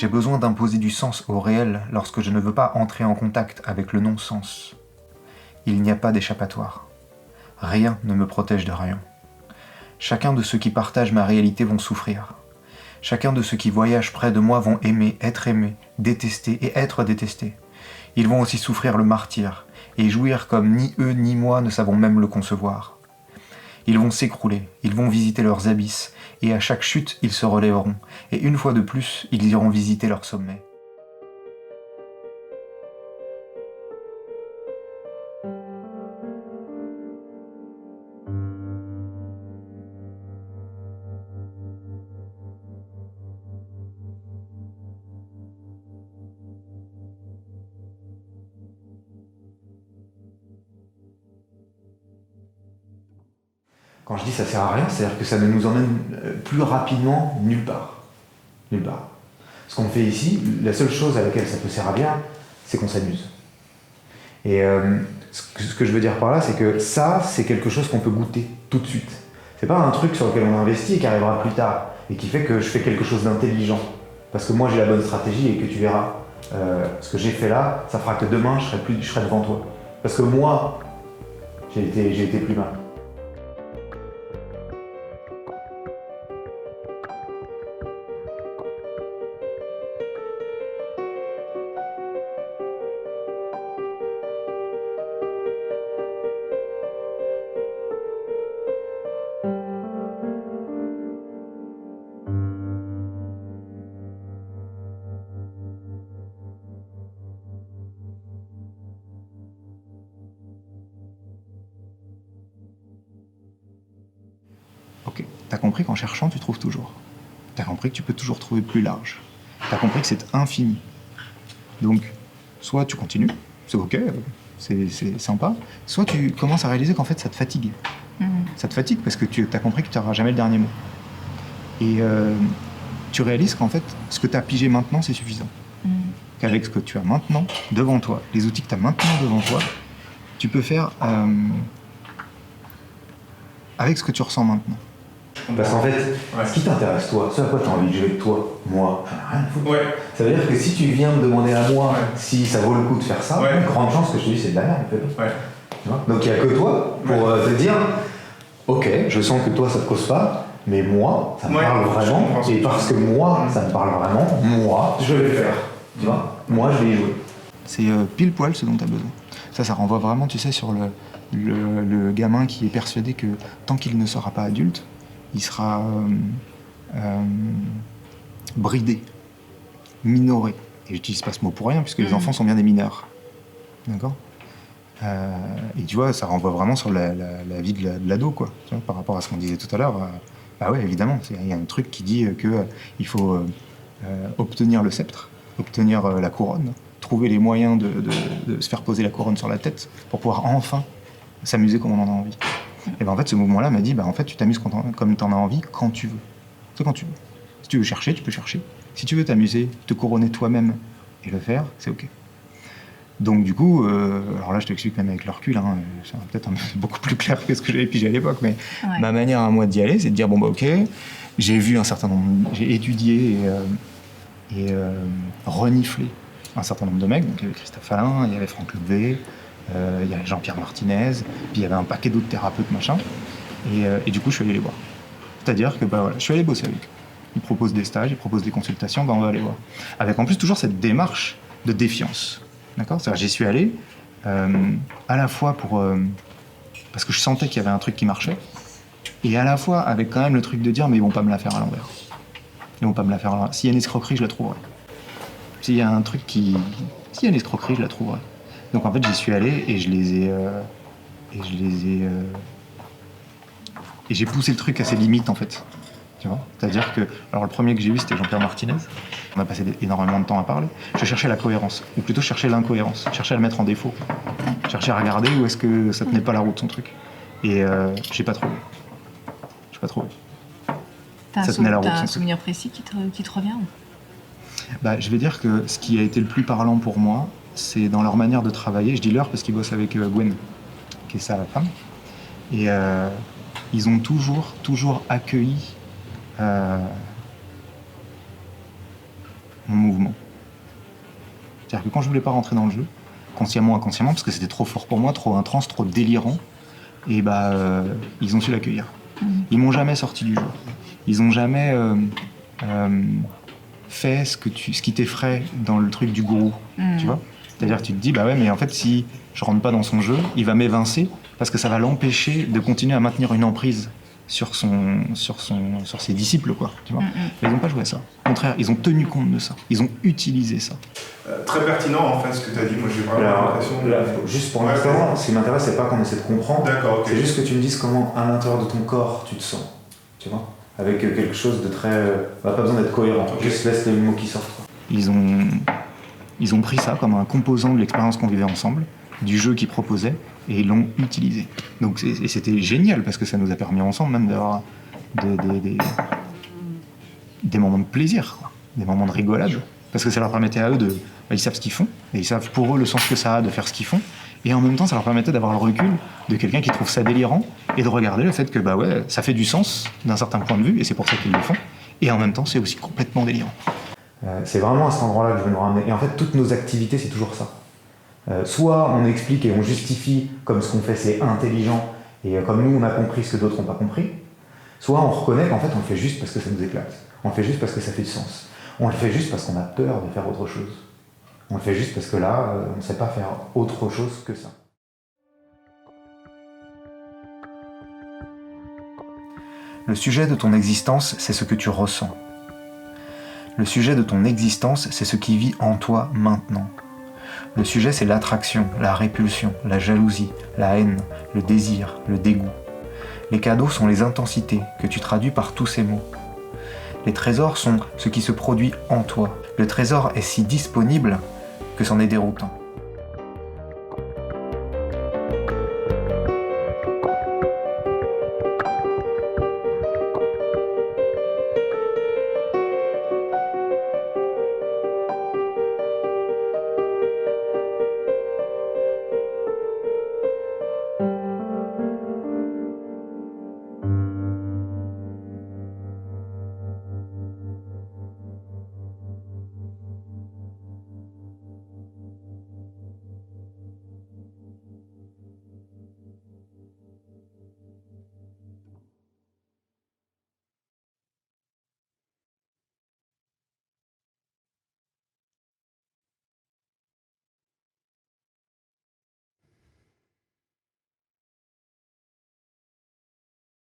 J'ai besoin d'imposer du sens au réel lorsque je ne veux pas entrer en contact avec le non-sens. Il n'y a pas d'échappatoire. Rien ne me protège de rien. Chacun de ceux qui partagent ma réalité vont souffrir. Chacun de ceux qui voyagent près de moi vont aimer, être aimés, détester et être détestés. Ils vont aussi souffrir le martyre et jouir comme ni eux ni moi ne savons même le concevoir. Ils vont s'écrouler, ils vont visiter leurs abysses, et à chaque chute, ils se relèveront, et une fois de plus, ils iront visiter leur sommet. Quand je dis ça sert à rien, c'est-à-dire que ça ne nous emmène plus rapidement nulle part. Nulle part. Ce qu'on fait ici, la seule chose à laquelle ça peut servir, c'est qu'on s'amuse. Et ce que je veux dire par là, c'est que ça, c'est quelque chose qu'on peut goûter tout de suite. C'est pas un truc sur lequel on investit et qui arrivera plus tard, et qui fait que je fais quelque chose d'intelligent. Parce que moi j'ai la bonne stratégie et que tu verras, ce que j'ai fait là, ça fera que demain je serai devant toi. Parce que moi, j'ai été plus mal. Ok, t'as compris qu'en cherchant, tu trouves toujours. T'as compris que tu peux toujours trouver plus large. T'as compris que c'est infini. Donc, soit tu continues, c'est ok, c'est sympa, soit tu commences à réaliser qu'en fait, ça te fatigue. Ça te fatigue parce que tu as compris que tu n'auras jamais le dernier mot. Et tu réalises qu'en fait, ce que tu as pigé maintenant, c'est suffisant. Qu'avec ce que tu as maintenant devant toi, les outils que tu as maintenant devant toi, tu peux faire avec ce que tu ressens maintenant. Parce qu'en fait, ce qui t'intéresse toi, ce à quoi tu as envie de jouer de toi, moi, j'en ai rien à foutre. Ouais. Ça veut dire que si tu viens me demander à moi si ça vaut le coup de faire ça, grande chance que je te dise c'est de la merde en fait. Ouais. Tu vois, donc il n'y a que toi pour te dire, ok, je sens que toi ça te cause pas, mais moi, ça me parle vraiment, et parce que moi, ça me parle vraiment, moi, je vais le faire. Tu vois, moi je vais y jouer. C'est pile poil ce dont tu as besoin. Ça renvoie vraiment, tu sais, sur le gamin qui est persuadé que tant qu'il ne sera pas adulte, il sera bridé, minoré. Et j'utilise pas ce mot pour rien, puisque les enfants sont bien des mineurs. D'accord ? Et tu vois, ça renvoie vraiment sur la vie de l'ado, quoi. Tu vois, par rapport à ce qu'on disait tout à l'heure. Bah ouais, évidemment, il y a un truc qui dit qu'il faut obtenir le sceptre, obtenir la couronne, trouver les moyens de se faire poser la couronne sur la tête pour pouvoir enfin s'amuser comme on en a envie. Et ben en fait, ce mouvement-là m'a dit, en fait, tu t'amuses comme tu en as envie, quand tu veux. C'est quand tu veux. Si tu veux chercher, tu peux chercher. Si tu veux t'amuser, te couronner toi-même et le faire, c'est ok. Donc du coup, alors là, je t'explique même avec le recul, c'est peut-être beaucoup plus clair que ce que j'avais pigé à l'époque, mais ma manière à moi d'y aller, c'est de dire, ok, j'ai vu un certain nombre, j'ai étudié et reniflé un certain nombre de mecs, donc il y avait Christophe Alain, il y avait Franck Louvet, il y avait Jean-Pierre Martinez, puis il y avait un paquet d'autres thérapeutes, machin. Et du coup, je suis allé les voir. C'est-à-dire que je suis allé bosser avec eux. Ils proposent des stages, ils proposent des consultations, on va aller voir. Avec en plus toujours cette démarche de défiance. D'accord ? C'est-à-dire j'y suis allé à la fois parce que je sentais qu'il y avait un truc qui marchait, et à la fois avec quand même le truc de dire mais ils vont pas me la faire à l'envers. Ils vont pas me la faire à l'envers. S'il y a une escroquerie, je la trouverai. S'il y a un truc s'il y a une escroquerie, je la trouverai. Donc en fait, j'y suis allé et et j'ai poussé le truc à ses limites en fait. Tu vois ? C'est-à-dire que, alors le premier que j'ai vu, c'était Jean-Pierre Martinez. On a passé énormément de temps à parler. Je cherchais la cohérence, ou plutôt je cherchais l'incohérence. Je cherchais à le mettre en défaut. Je cherchais à regarder où est-ce que ça tenait pas la route son truc. Et j'ai pas trouvé. T'as un souvenir précis qui te revient ? Je vais dire que ce qui a été le plus parlant pour moi, c'est dans leur manière de travailler. Je dis leur parce qu'ils bossent avec Gwen, qui est sa femme. Et ils ont toujours accueilli mon mouvement. C'est-à-dire que quand je voulais pas rentrer dans le jeu, consciemment ou inconsciemment, parce que c'était trop fort pour moi, trop intense, trop délirant, et ils ont su l'accueillir. Ils m'ont jamais sorti du jeu. Ils ont jamais fait ce qui t'effraie dans le truc du gourou, tu vois. C'est-à-dire que tu te dis, bah ouais, mais en fait, si je rentre pas dans son jeu, il va m'évincer parce que ça va l'empêcher de continuer à maintenir une emprise sur ses disciples, quoi, tu vois. Ils n'ont pas joué à ça. Au contraire, ils ont tenu compte de ça. Ils ont utilisé ça. Très pertinent, en fait, ce que tu as dit. Moi, j'ai vraiment l'impression... Juste pour l'instant, ce qui m'intéresse, c'est pas qu'on essaie de comprendre. D'accord, okay. C'est juste que tu me dises comment, à l'intérieur de ton corps, tu te sens. Tu vois, avec quelque chose de très... pas besoin d'être cohérent. Okay. Juste laisse les mots qui sortent. Ils ont pris ça comme un composant de l'expérience qu'on vivait ensemble, du jeu qu'ils proposaient, et ils l'ont utilisé. Donc, et c'était génial, parce que ça nous a permis ensemble même d'avoir des moments de plaisir, quoi. Des moments de rigolade. Parce que ça leur permettait à eux de... ils savent ce qu'ils font, et ils savent pour eux le sens que ça a de faire ce qu'ils font, et en même temps, ça leur permettait d'avoir le recul de quelqu'un qui trouve ça délirant, et de regarder le fait que, ça fait du sens d'un certain point de vue, et c'est pour ça qu'ils le font, et en même temps, c'est aussi complètement délirant. C'est vraiment à cet endroit-là que je veux nous ramener. Et en fait, toutes nos activités, c'est toujours ça. Soit on explique et on justifie comme ce qu'on fait, c'est intelligent, et comme nous, on a compris ce que d'autres n'ont pas compris. Soit on reconnaît qu'en fait, on le fait juste parce que ça nous éclate. On le fait juste parce que ça fait du sens. On le fait juste parce qu'on a peur de faire autre chose. On le fait juste parce que là, on ne sait pas faire autre chose que ça. Le sujet de ton existence, c'est ce que tu ressens. Le sujet de ton existence, c'est ce qui vit en toi maintenant. Le sujet, c'est l'attraction, la répulsion, la jalousie, la haine, le désir, le dégoût. Les cadeaux sont les intensités que tu traduis par tous ces mots. Les trésors sont ce qui se produit en toi. Le trésor est si disponible que c'en est déroutant.